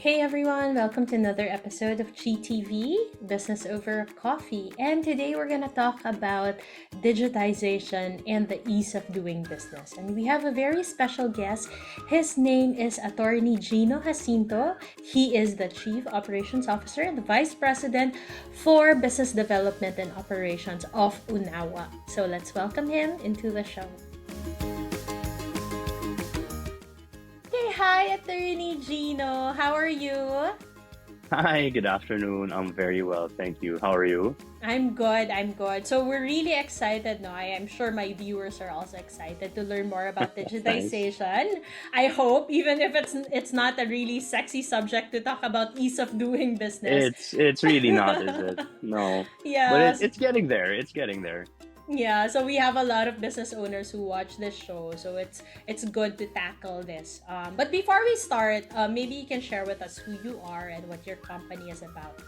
Hey everyone, welcome to another episode of GTV, Business Over Coffee. And today we're going to talk about digitization and the ease of doing business. And we have a very special guest. His name is Atty. Gino Jacinto. He is the Chief Operations Officer and the Vice President for Business Development and Operations of Unawa. So let's welcome him into the show. Okay, hi, Attorney Gino. How are you? Hi, good afternoon. I'm very well, thank you. How are you? I'm good. So we're really excited now. I am sure my viewers are also excited to learn more about That's nice. digitization. I hope, even if it's not a really sexy subject to talk about ease of doing business. It's really not, is it? No. But Yes. it's getting there. It's getting there. Yeah, so we have a lot of business owners who watch this show, so it's good to tackle this. But before we start, maybe you can share with us who you are and what your company is about.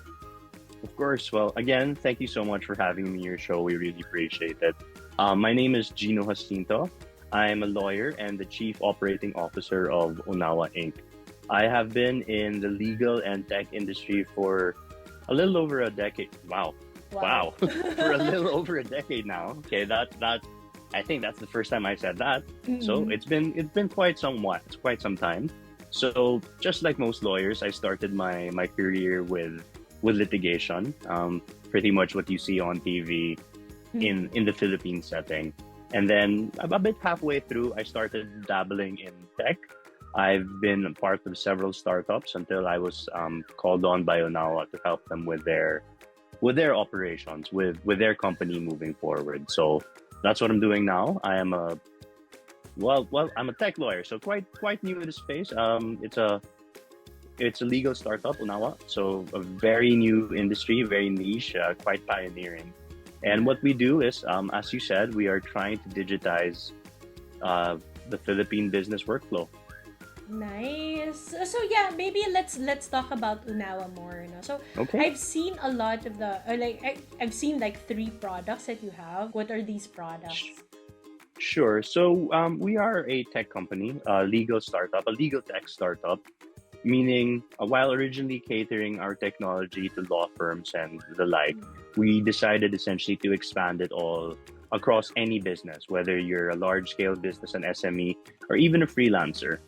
Of course. Well, again, thank you so much for having me in your show. We really appreciate it. My name is Gino Jacinto. I'm a lawyer and the Chief Operating Officer of Unawa Inc. I have been in the legal and tech industry for a little over a decade. Wow. Wow. Wow. For a little over a decade now. Okay, that I think that's the first time I said that. So Mm-mm. it's been quite some time. So just like most lawyers, I started my career with litigation. Pretty much what you see on TV in the Philippines setting. And then a bit halfway through, I started dabbling in tech. I've been a part of several startups until I was called on by Unawa to help them with their operations, with their company moving forward. So that's what I'm doing now. I am a I'm a tech lawyer, so quite new in the space. It's a legal startup, Unawa, so a very new industry, very niche, quite pioneering. And what we do is, as you said, we are trying to digitize uh, the Philippine business workflow. Nice. So yeah, maybe let's talk about Unawa more. No? So Okay. I've seen a lot of I've seen like three products that you have. What are these products? Sure. So we are a tech company, a legal startup, a legal tech startup, meaning while originally catering our technology to law firms and the like, we decided essentially to expand it all across any business, whether you're a large scale business, an SME, or even a freelancer.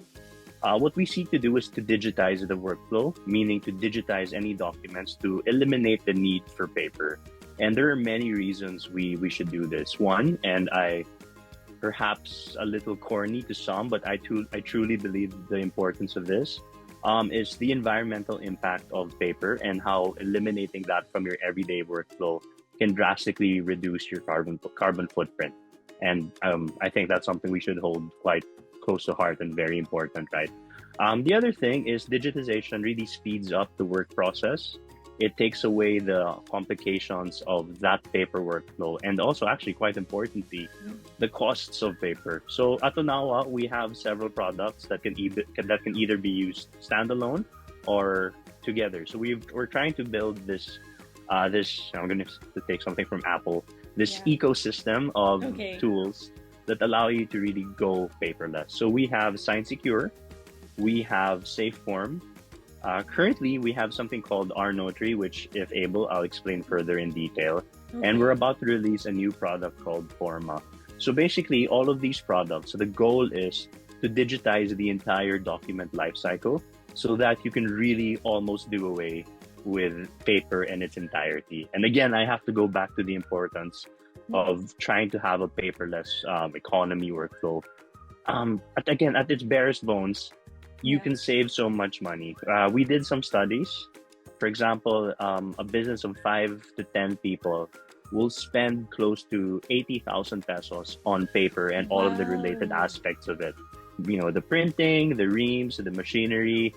What we seek to do is to digitize the workflow, meaning to digitize any documents to eliminate the need for paper. And there are many reasons we should do this. One, and I perhaps a little corny to some, but I truly believe the importance of this is the environmental impact of paper and how eliminating that from your everyday workflow can drastically reduce your carbon footprint. And I think that's something we should hold quite close to heart and very important, right? The other thing is digitization really speeds up the work process. It takes away the complications of that paper workflow and also, actually, quite importantly, the costs of paper. So at Onawa, we have several products that can either be used standalone or together. So we're trying to build this. I'm going to take something from Apple. This Yeah. ecosystem of Okay. tools that allow you to really go paperless. So we have Sign Secure, we have SafeForm. Currently, we have something called our Notary, which, if able, I'll explain further in detail. And we're Okay. about to release a new product called Forma. So basically, all of these products, so the goal is to digitize the entire document lifecycle so that you can really almost do away with paper in its entirety. And again, I have to go back to the importance of trying to have a paperless economy workflow. Again, at its barest bones, you Yeah. can save so much money. We did some studies. For example, a business of 5 to 10 people will spend close to 80,000 pesos on paper and all of the related Wow. aspects of it. The printing, the reams, the machinery.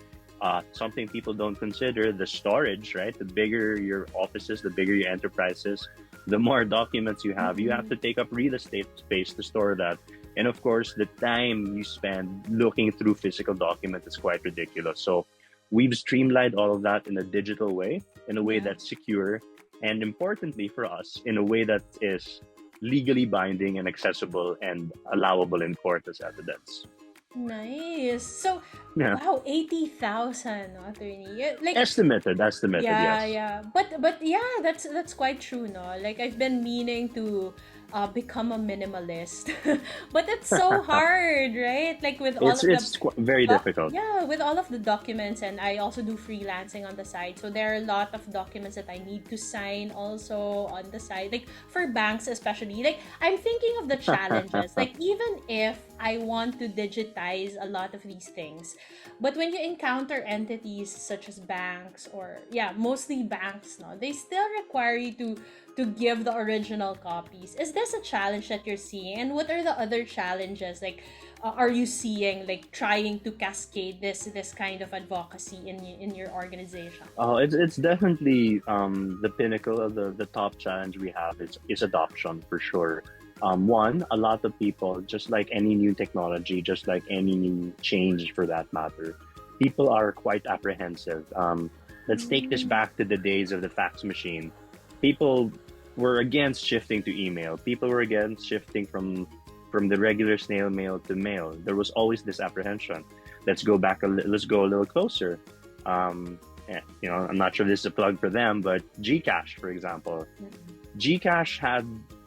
Something people don't consider, the storage, right? The bigger your offices, the bigger your enterprises, the more documents you have. You have to take up real estate space to store that. And of course, the time you spend looking through physical documents is quite ridiculous. So we've streamlined all of that in a digital way, in a way Yeah. that's secure, and importantly for us, in a way that is legally binding and accessible and allowable in court as evidence. Nice. So, Yeah, wow, 80,000, no, attorney. Like, estimated, yeah, yes. yeah. But yeah, that's quite true, no? Like I've been meaning to become a minimalist. But it's so hard, right? Like with all of the Very difficult. yeah, with all of the documents, and I also do freelancing on the side. So there are a lot of documents that I need to sign also on the side. Like for banks especially. Like I'm thinking of the challenges. Like even if I want to digitize a lot of these things, but when you encounter entities such as banks, or yeah, mostly banks, no, they still require you to give the original copies. Is this a challenge that you're seeing? And what are the other challenges? Like, are you seeing like trying to cascade this kind of advocacy in your organization? Oh, it's definitely the pinnacle of the top challenge we have is adoption for sure. One, a lot of people, just like any new technology, just like any new change for that matter, people are quite apprehensive. Let's take this Mm, back to the days of the fax machine. People were against shifting to email. People were against shifting from the regular snail mail to mail. There was always this apprehension. Let's go a little closer. I'm not sure this is a plug for them, but Gcash, for example, mm, Gcash had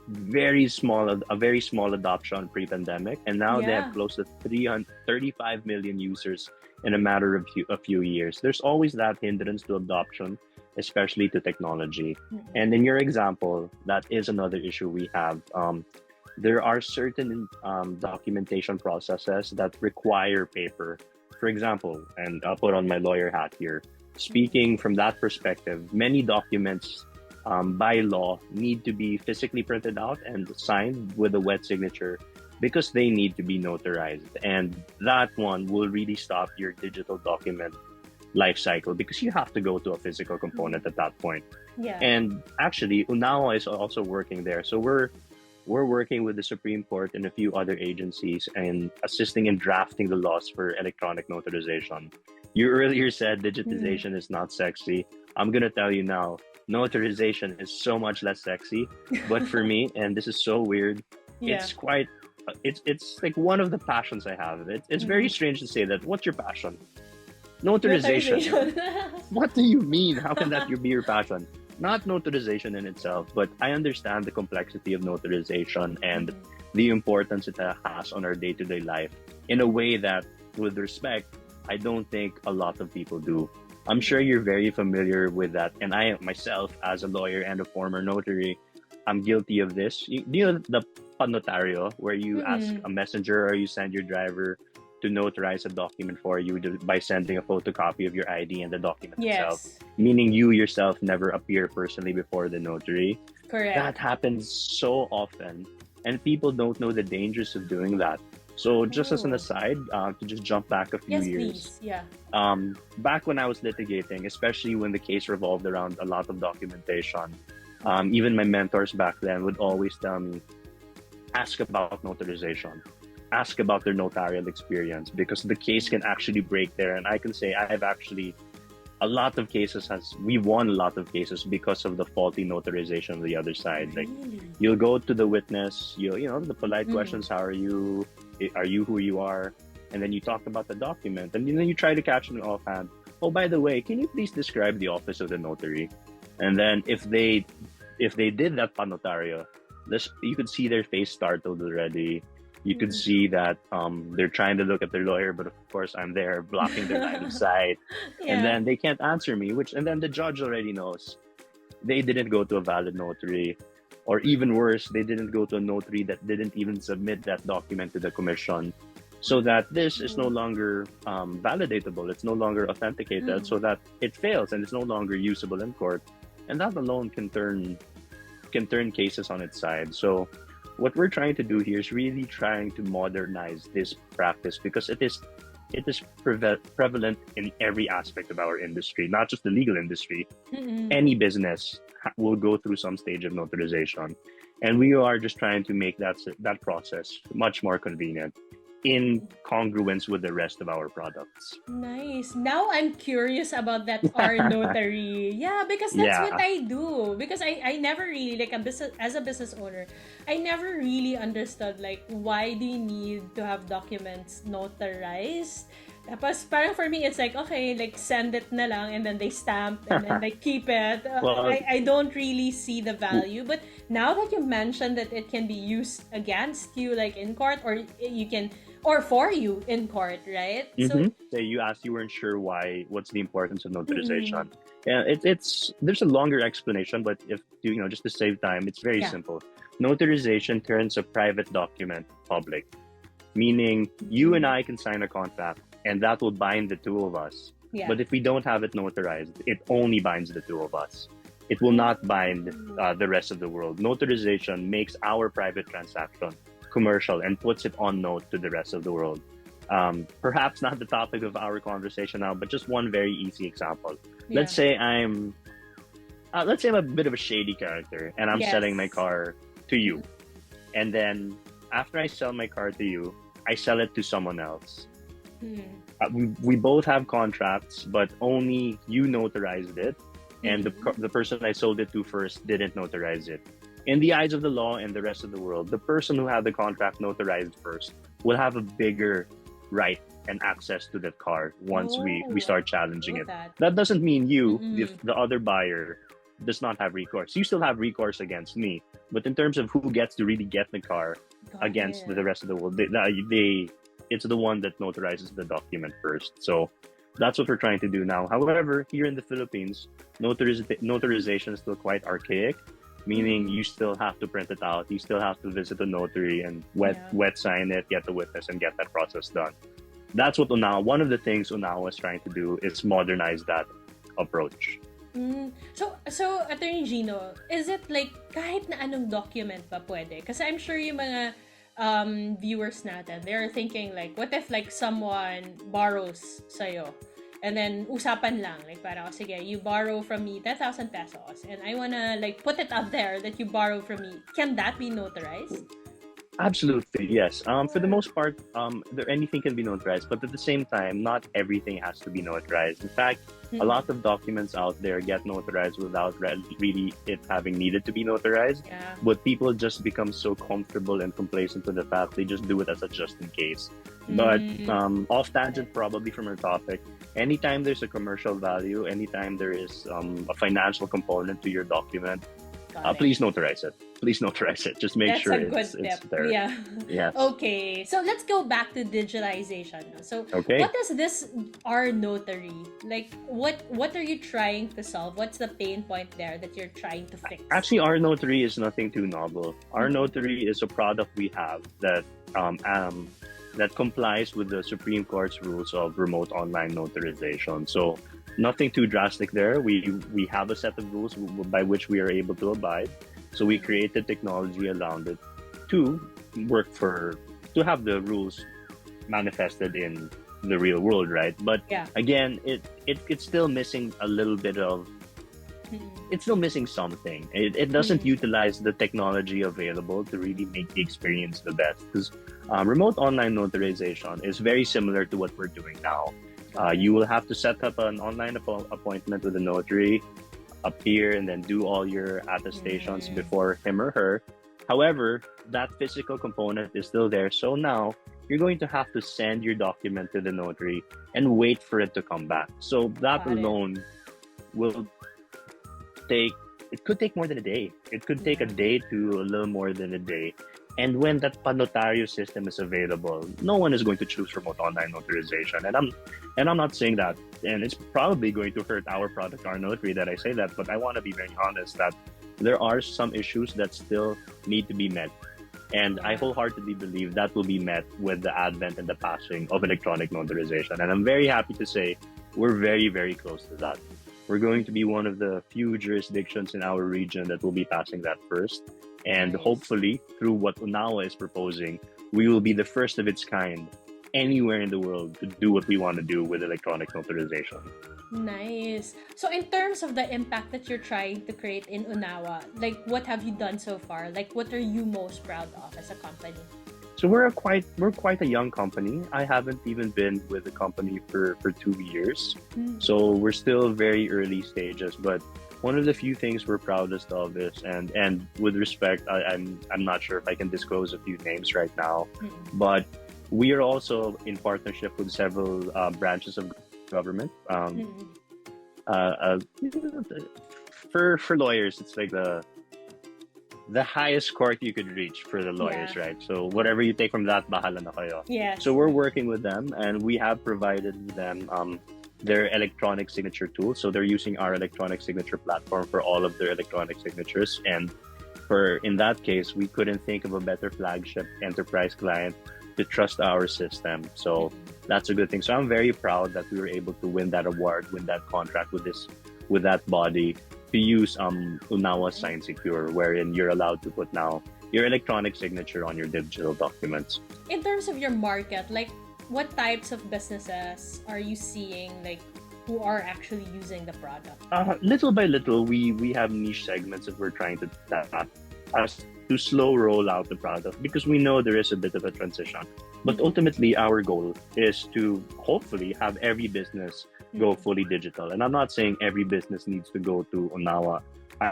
a very small adoption pre-pandemic, and now they have yeah. close to 335 million users in a matter of a few years. There's always that hindrance to adoption, especially to technology. Mm, And in your example, that is another issue we have. There are certain documentation processes that require paper. For example, and I'll put on my lawyer hat here. mm, Speaking from that perspective, many documents by law need to be physically printed out and signed with a wet signature because they need to be notarized. And that one will really stop your digital document life cycle because you have to go to a physical mm. component at that point. Yeah. And actually, Unawa is also working there. So we're working with the Supreme Court and a few other agencies and assisting in drafting the laws for electronic notarization. You earlier said Mm, digitization is not sexy. I'm going to tell you now, notarization is so much less sexy. But for me, and this is so weird, yeah. it's quite, it's like one of the passions I have. It's very Mm. strange to say that. What's your passion? Notarization. Notarization. What do you mean? How can that be your passion? Not notarization in itself, but I understand the complexity of notarization and Mm, the importance it has on our day to day life in a way that, with respect, I don't think a lot of people do. I'm sure yeah. you're very familiar with that. And I myself, as a lawyer and a former notary, I'm guilty of this. Do you know the panotario, where you ask Mm, a messenger or you send your driver to notarize a document for you by sending a photocopy of your ID and the document itself, yes. meaning you yourself never appear personally before the notary. Correct. That happens so often, and people don't know the dangers of doing that. So, just as an Oh. aside, to just jump back a few Yes, years, please. Yeah. back when I was litigating, especially when the case revolved around a lot of documentation, Mm, even my mentors back then would always tell me, ask about notarization, ask about their notarial experience, because the case can actually break there. And I can say I have actually a lot of cases has we won a lot of cases because of the faulty notarization on the other side. Like, really? you'll go to the witness, you know the polite Mm, questions, how are you, are you who you are, and then you talk about the document, and then you try to catch them offhand. Oh, by the way, can you please describe the office of the notary? And then if they did that panotario, this, you could see their face startled already. You could mm. see that they're trying to look at their lawyer, but of course I'm there blocking their line of sight, and Yeah. then they can't answer me. And then the judge already knows they didn't go to a valid notary, or even worse, they didn't go to a notary that didn't even submit that document to the commission. So that this is no Mm, longer validatable, it's no longer authenticated, mm, so that it fails and it's no longer usable in court, and that alone can turn cases on its side. So what we're trying to do here is really trying to modernize this practice because it is prevalent in every aspect of our industry, not just the legal industry. mm. Any business will go through some stage of notarization, and we are just trying to make that process much more convenient. in congruence with the rest of our products. Nice. Now I'm curious about that R notary. Yeah, because that's what Yeah. I do. Because I never really like a business as a business owner, I never really understood like why do you need to have documents notarized? Tapos parang for me it's like okay, like send it na lang and then they stamp and then they keep it. Well, I don't really see the value, but now that you mentioned that it can be used against you like in court or you can or for you in court, right? So so you asked, you weren't sure why. What's the importance of mm-mm. notarization? Yeah, it's there's a longer explanation, but if you know, just to save time, it's very Yeah. simple. Notarization turns a private document public, meaning you and Mm. I can sign a contract, and that will bind the two of us. Yeah. But if we don't have it notarized, it only binds the two of us. It will not bind Oh. the rest of the world. Notarization makes our private transaction commercial and puts it on note to the rest of the world. Perhaps not the topic of our conversation now, but just one very easy example. Yeah. Let's say I'm a bit of a shady character, and I'm selling my Yes. car to you, and then after I sell my car to you, I sell it to someone else. Mm. We both have contracts, but only you notarized it, and Mm-mm. the person I sold it to first didn't notarize it. In the eyes of the law and the rest of the world, the person who had the contract notarized first will have a bigger right and access to that car once we Oh, I start didn't challenging know it. that. That doesn't mean you, Mm-mm. the other buyer, does not have recourse. You still have recourse against me, but in terms of who gets to really get the car Got against it. the rest of the world, they it's the one that notarizes the document first. So that's what we're trying to do now. However, here in the Philippines, notarization is still quite archaic, meaning Mm-mm. you still have to print it out, you still have to visit a notary and Yeah. wet sign it, get the witness, and get that process done. That's what Unawa. One of the things Unawa is trying to do is modernize that approach. So Attorney Gino, is it like kahit na anong document ba pwede? Kasi I'm sure yung mga viewers natin, they're thinking like, what if like someone borrows sa'yo? And then usapan lang, like parang, oh, sige, you borrow from me 10,000 pesos and I wanna like put it up there that you borrow from me. Can that be notarized? Absolutely, yes. For the Oh. most part, anything can be notarized, but at the same time, not everything has to be notarized. In fact, a lot Mm-mm. of documents out there get notarized without really it having needed to be notarized. Yeah. But people just become so comfortable and complacent with the fact they just do it as a just in case. But Mm. off Got it. tangent, probably from our topic, anytime there's a commercial value, anytime there is a financial component to your document, Got it. please notarize it. Please notarize it. Just make That's sure a it's good tip. there. Yeah. Yes. Okay. So let's go back to digitalization. So Okay. what does this R notary like? What are you trying to solve? What's the pain point there that you're trying to fix? Actually, our notary is nothing too novel. Our Mm-hmm. notary is a product we have that complies with the Supreme Court's rules of remote online notarization. So nothing too drastic there. We have a set of rules by which we are able to abide. So we created technology around it to work for to have the rules manifested in the real world, right? But Yeah. again, it's still missing a little bit of Mm-hmm. it's still missing something. It doesn't Mm-hmm. utilize the technology available to really make the experience the best. Because remote online notarization is very similar to what we're doing now. Got it. You will have to set up an online appointment with a notary, appear, and then do all your attestations Mm-hmm. before him or her. However, that physical component is still there. So now you're going to have to send your document to the notary and wait for it to come back. So that Got it. alone will take it could take more than a day. It could take a Yeah. day to a little more than a day. And when that panotario system is available, no one is going to choose remote online notarization. And I'm not saying that, and it's probably going to hurt our product, our notary, that I say that, but I want to be very honest that there are some issues that still need to be met. And I Yeah. wholeheartedly believe that will be met with the advent and the passing of electronic notarization. And I'm very happy to say we're very, very close to that. We're going to be one of the few jurisdictions in our region that will be passing that first. And Nice. hopefully, through what Unawa is proposing, we will be the first of its kind anywhere in the world to do what we want to do with electronic notarization. Nice. So in terms of the impact that you're trying to create in Unawa, like what have you done so far? Like what are you most proud of as a company? So So we're quite a young company. I haven't even been with the company for 2 years, Mm. so we're still very early stages. But one of the few things we're proudest of is, and with respect, I'm not sure if I can disclose a few names right now, Mm. but we are also in partnership with several branches of government. Mm. Uh, for lawyers, it's like the highest court you could reach for the Yeah. lawyers, right? So whatever you take from that, bahala na kayo. Yes. So we're working with them, and we have provided them their electronic signature tool. So they're using our electronic signature platform for all of their electronic signatures. And for in that case, we couldn't think of a better flagship enterprise client to trust our system. So that's a good thing. So I'm very proud that we were able to win that award, win that contract with that body to use Unawa Sign Secure, wherein you're allowed to put now your electronic signature on your digital documents. In terms of your market, like what types of businesses are you seeing, like who are actually using the product? Little by little, we have niche segments that we're trying to tap as to slow roll out the product because we know there is a bit of a transition. But ultimately, our goal is to hopefully have every business go fully digital. And I'm not saying every business needs to go to Unawa.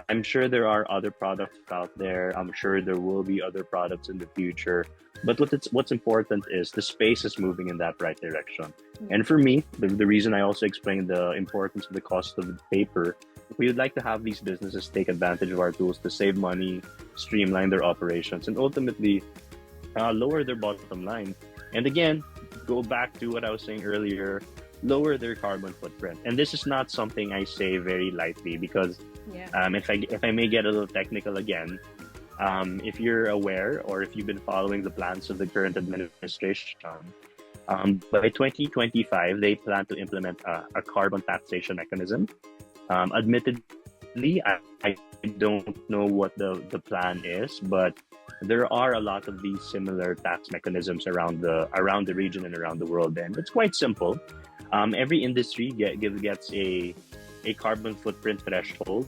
I'm sure there are other products out there. I'm sure there will be other products in the future. But what's important is the space is moving in that right direction. And for me, the reason I also explained the importance of the cost of the paper, we would like to have these businesses take advantage of our tools to save money, streamline their operations, and ultimately lower their bottom line. And again, go back to what I was saying earlier, lower their carbon footprint. And this is not something I say very lightly because if I may get a little technical again, if you're aware or if you've been following the plans of the current administration, by 2025, they plan to implement a carbon taxation mechanism. Admittedly, I don't know what the plan is, but there are a lot of these similar tax mechanisms around the region and around the world, and it's quite simple. Every industry gets a carbon footprint threshold,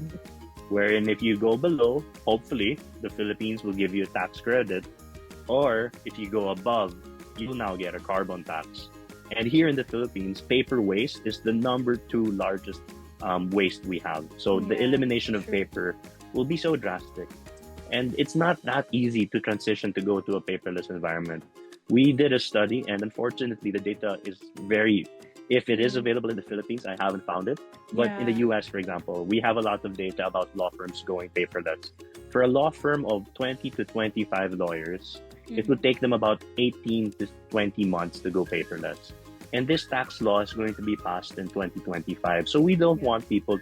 wherein if you go below, hopefully the Philippines will give you a tax credit, or if you go above, you'll now get a carbon tax. And here in the Philippines, paper waste is the number 2 largest waste we have. So the elimination of paper will be so drastic. And it's not that easy to transition to go to a paperless environment. We did a study, and unfortunately, the data is if it is available in the Philippines, I haven't found it. But in the US, for example, we have a lot of data about law firms going paperless. For a law firm of 20 to 25 lawyers, it would take them about 18 to 20 months to go paperless. And this tax law is going to be passed in 2025. So we don't want people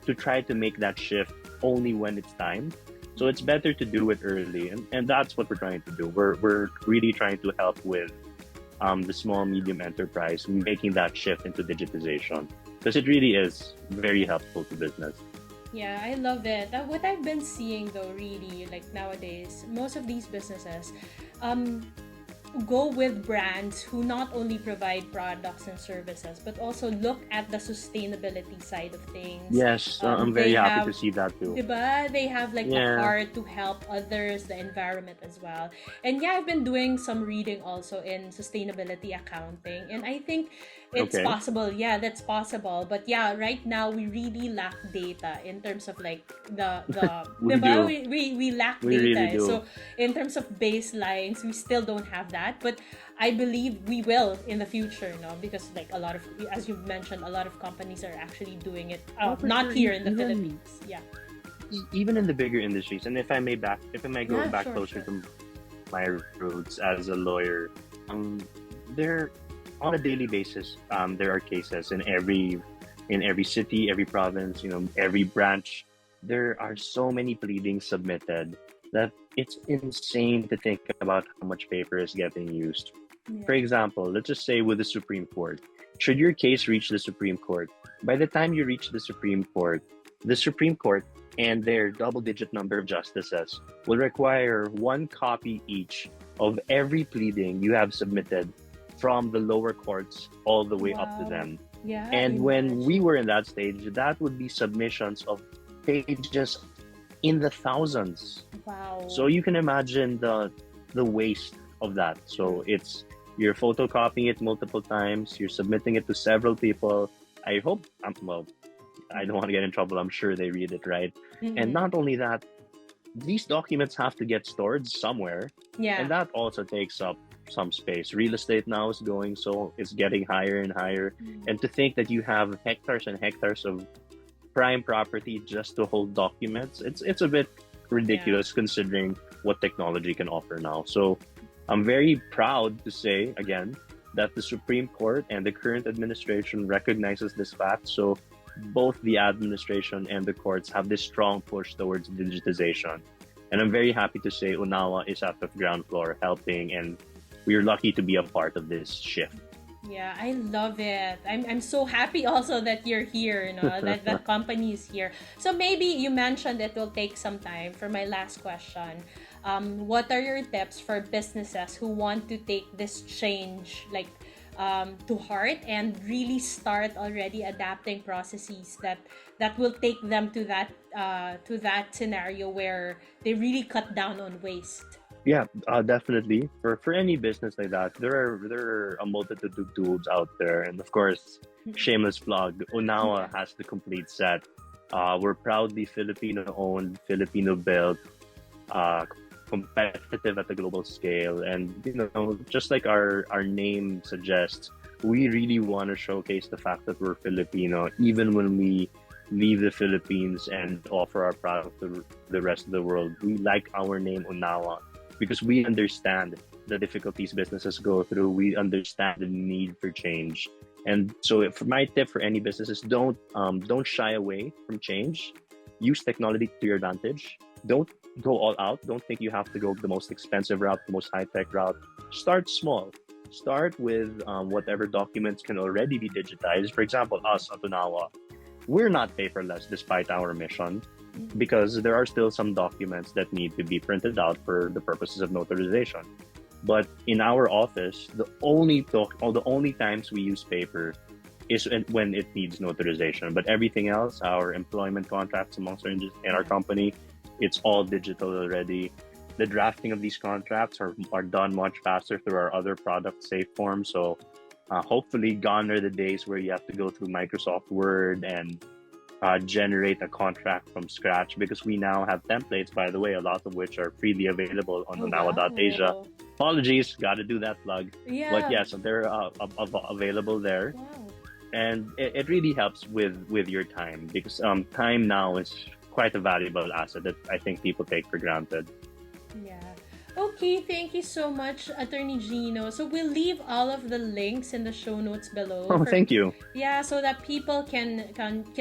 to try to make that shift only when it's time. So it's better to do it early. And that's what we're trying to do. We're really trying to help with the small, medium enterprise, making that shift into digitization. Because it really is very helpful to business. Yeah, I love it. What I've been seeing though, really, like nowadays, most of these businesses go with brands who not only provide products and services, but also look at the sustainability side of things. Yes, I'm very happy to see that too. Diba? They have like the heart to help others, the environment as well. And I've been doing some reading also in sustainability accounting. And I think it's possible. Yeah, that's possible. But right now we really lack data in terms of like the we lack data. Really so in terms of baselines, we still don't have that. But I believe we will in the future, because like a lot of, as you've mentioned, a lot of companies are actually doing it, not here in the Philippines. Yeah. Even in the bigger industries, and if I may go back closer to my roots as a lawyer, there on a daily basis, there are cases in every city, every province, every branch. There are so many pleadings submitted that it's insane to think about how much paper is getting used. For example, let's just say with the Supreme Court, should your case reach the Supreme Court, by the time you reach the Supreme Court and their double-digit number of justices will require 1 copy each of every pleading you have submitted from the lower courts all the way up to them. Yeah. And when we were in that stage, that would be submissions of pages in the thousands. Wow. So you can imagine the waste of that. So you're photocopying it multiple times, you're submitting it to several people. I hope, well, I don't want to get in trouble. I'm sure they read it, right? And Mm-hmm. not only that, these documents have to get stored somewhere, and Yeah. that also takes up some space. Real estate now is going, so it's getting higher and higher. And to think that you have hectares and hectares of prime property just to hold documents, it's a bit Yeah. ridiculous considering what technology can offer now. So I'm very proud to say again that the Supreme Court and the current administration recognizes this fact. So both the administration and the courts have this strong push towards digitization. And I'm very happy to say Unawa is at the ground floor helping, and we're lucky to be a part of this shift. Yeah, I love it. I'm so happy also that you're here, that the company is here. So maybe you mentioned it will take some time. For my last question, what are your tips for businesses who want to take this change to heart and really start already adapting processes that will take them to that scenario where they really cut down on waste? Yeah, definitely. For any business like that, there are a multitude of tools out there, and of course, shameless plug. Unawa Yeah. has the complete set. We're proudly Filipino-owned, Filipino-built, uh, competitive at the global scale, and just like our name suggests, we really want to showcase the fact that we're Filipino, even when we leave the Philippines and offer our product to the rest of the world. We like our name Unawa because we understand the difficulties businesses go through. We understand the need for change. And so, for my tip for any businesses, don't shy away from change. Use technology to your advantage. Don't go all out. Don't think you have to go the most expensive route, the most high tech route. Start small. Start with whatever documents can already be digitized. For example, us at Unawa, we're not paperless despite our mission because there are still some documents that need to be printed out for the purposes of notarization. But in our office, the only times we use paper is when it needs notarization. But everything else, our employment contracts amongst in our company, it's all digital already. The drafting of these contracts are done much faster through our other product safe form. So hopefully gone are the days where you have to go through Microsoft Word and generate a contract from scratch, because we now have templates, by the way, a lot of which are freely available on Oh Unawa.asia. wow. Apologies, got to do that plug. But Yeah. yes, they're available there. Wow. And it really helps with your time, because time now is quite a valuable asset that I think people take for granted. Yeah. Okay, thank you so much, Attorney Gino. So we'll leave all of the links in the show notes below Oh, for thank you. yeah, so that people can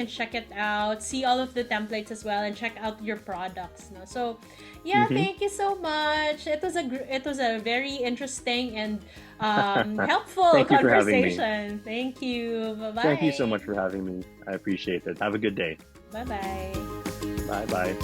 check it out, see all of the templates as well, and check out your products. No? So, yeah, Hmm. thank you so much. It was a very interesting and helpful Thank you for having me. conversation. Thank you. Bye Thank you so bye. much for having me. I appreciate it. Have a good day. Bye bye. Bye bye.